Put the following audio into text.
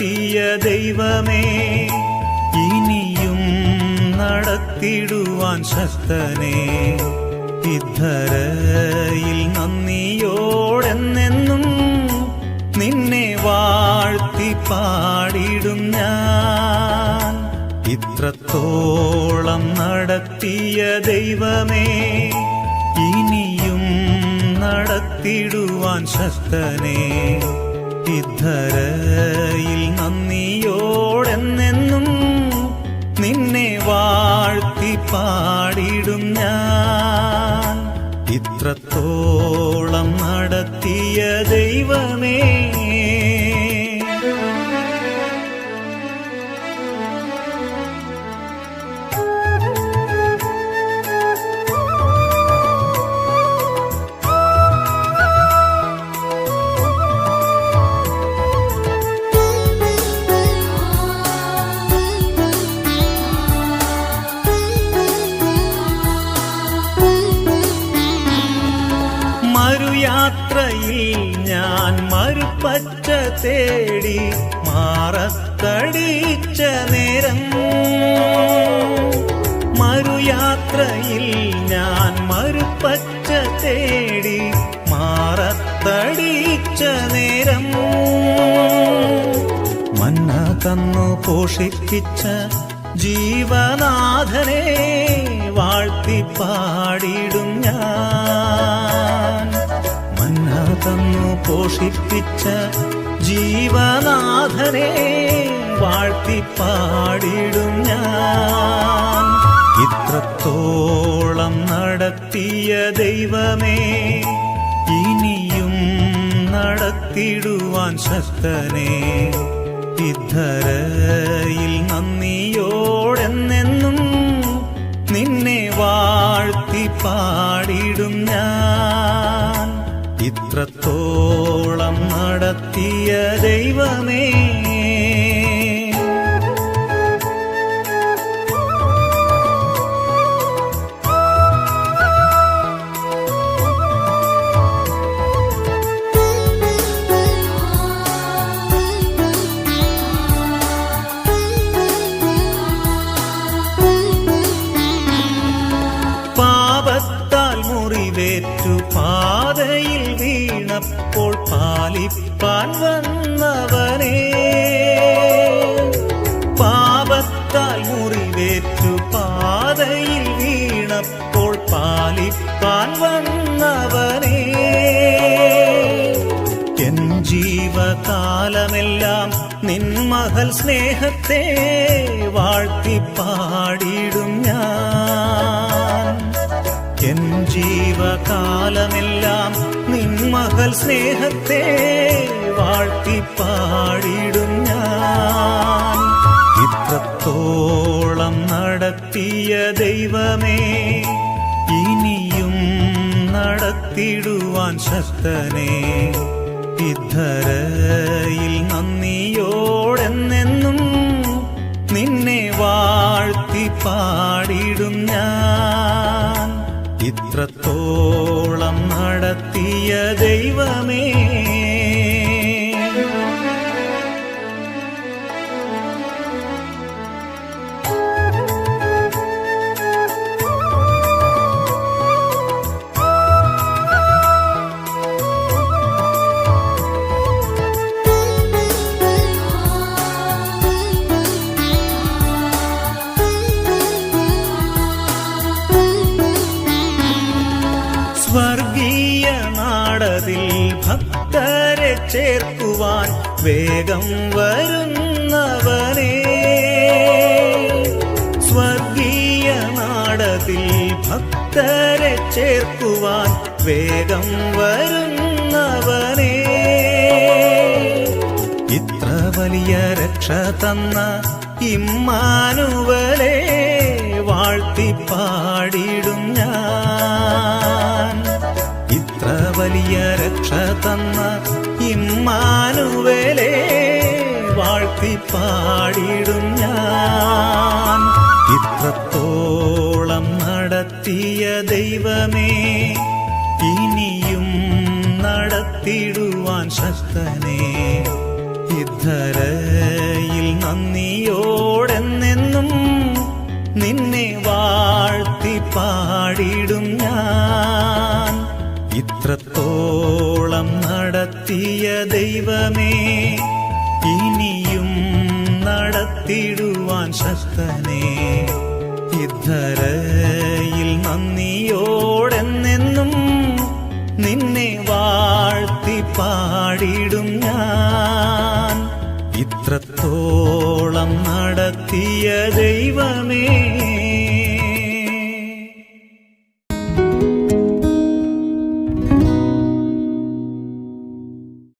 നടത്തിയ ദൈവമേ, ഇനിയും നടത്തിടുവാൻ ശക്തനേ, ഇദ്ധരയിൽ നന്ദിയോടെന്നെന്നും നിന്നെ വാഴ്ത്തി പാടിടും ഞാൻ. ഇത്രത്തോളം നടത്തിയ ദൈവമേ, ഇനിയും നടത്തിടുവാൻ ശക്തനേ, ഇദ്ധരയിൽ നന്ദിയോടെന്നെന്നും നിന്നെ വാഴ്ത്തി പാടിടും ഞാൻ. ഇത്രത്തോളം നടത്തിയ ദൈവമേ, യാത്രയിൽ ഞാൻ മരുപ്പച്ച തേടി മാറത്തടിച്ച നേരം, മറുയാത്രയിൽ ഞാൻ മരുപ്പച്ച തേടി മാറത്തടിച്ച നേരം, മന്ന തന്നു പോഷിപ്പിച്ച ജീവനാഥനെ വാഴ്ത്തി പാടിടും ഞാൻ. മന്ന തന്നു പോഷിപ്പിച്ച ജീവനാഥനെ വാഴ്ത്തി പാടിടും ഞാൻ. ഇത്രത്തോളം നടത്തിയ ദൈവമേ, ഇനിയും നടത്തിടുവാൻ ശക്തനേ, ഇദ്ധരയിൽ നന്ദിയോടെന്നെന്നും നിന്നെ വാഴ്ത്തി പാടിടും ഞാൻ. ഇത്രത്തോളം നടത്തിയ ദൈവമേ, പാതയിൽ വീണപ്പോൾ പാലിപ്പാൻ വന്നവനേ, പാപത്താൽ മുറിവേറ്റു പാതയിൽ വീണപ്പോൾ പാലിപ്പാൻ വന്നവനേ, എൻ ജീവകാലമെല്ലാം നിൻ മഹൽ സ്നേഹത്തെ വാഴ്ത്തി പാടിടും ഞാൻ. എൻ ജീവകാലമെല്ലാം നിൻ മഹൽ സ്നേഹത്തെ വാഴ്ത്തി പാടിടും ഞാൻ. ഇത്രത്തോളം നടത്തിയ ദൈവമേ, ഇനിയും നടത്തിടുവാൻ ശക്തനേ, ഇദ്ധരയിൽ നന്ദിയോടെന്നെന്നും നിന്നെ വാഴ്ത്തി പാടിടും ഞാൻ. ഇത്രത്തോളം നടത്തിയ ദൈവമേ, സ്വർഗീയ നാടതിൽ ഭക്തരെ ചേർക്കുവാൻ വേഗം വരുന്നവനേ, സ്വർഗീയ നാടതിൽ ഭക്തരെ ചേർക്കുവാൻ വേഗം വരുന്നവനേ, ഇത്ര വലിയ രക്ഷ തന്ന ഇമ്മാനുവലേ വാഴ്ത്തി പാടിടും ഞാൻ. ഇത്ര വലിയ രക്ഷ തന്ന ഇമ്മാനുവലേ വാഴ്ത്തി പാടിടും ഞാൻ. ഇത്രത്തോളം നടത്തിയ ദൈവമേ, ഇനിയും നടത്തിടുവാൻ ശക്തനേ, ഇദ്ധര നന്ദിയോടെന്നെന്നും നിന്നെ വാഴ്ത്തി പാടിടും ഞാൻ. ഇത്രത്തോളം നടത്തിയ ദൈവമേ, ഇനിയും നടത്തിടുവാൻ ശക്തനേ. ഇദ്ധരയിൽ നന്ദിയോടെന്നെന്നും നിന്നെ വാഴ്ത്തി പാടിടും ഞാൻ. ഇത്രത്തോളം നടത്തിയ ദൈവമേ,